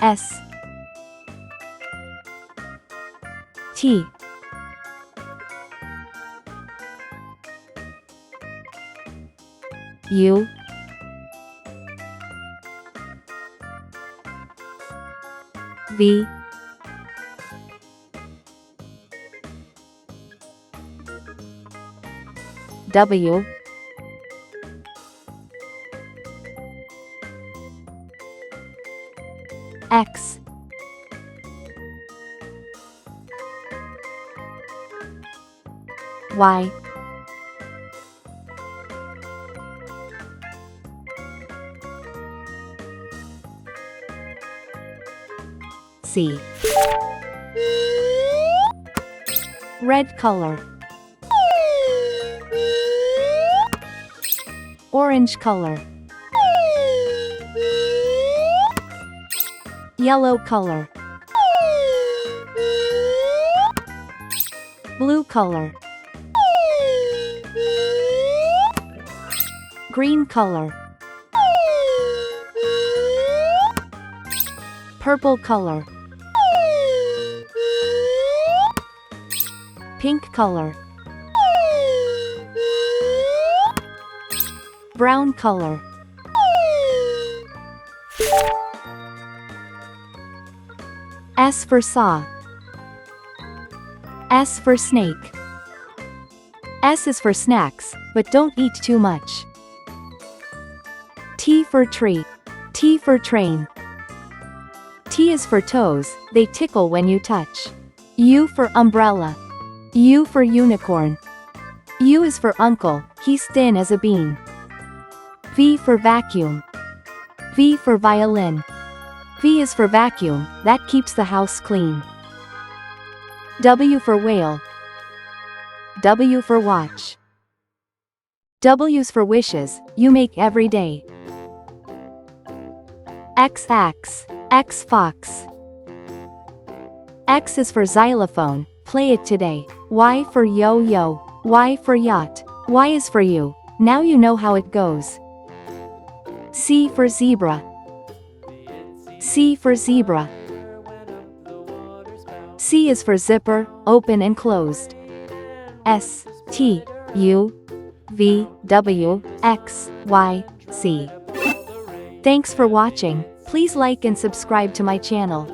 S T U V W X Y Z. Red color, orange color, yellow color, blue color, green color, purple color, pink color, brown color, S for saw, S for snake. S is for snacks, but don't eat too much. T for tree, T for train. T is for toes, they tickle when you touch. U for umbrella, U for unicorn. U is for uncle, he's thin as a bean. V for vacuum, V for violin. V is for vacuum, that keeps the house clean. W for whale, W for watch. W's for wishes, you make every day. X axe, X fox. X is for xylophone, play it today. Y for yo-yo, Y for yacht. Y is for you, now you know how it goes. C for zebra, C for zebra. C is for zipper, open and closed. S T U V W X Y Z. Thanks for watching. Please like and subscribe to my channel.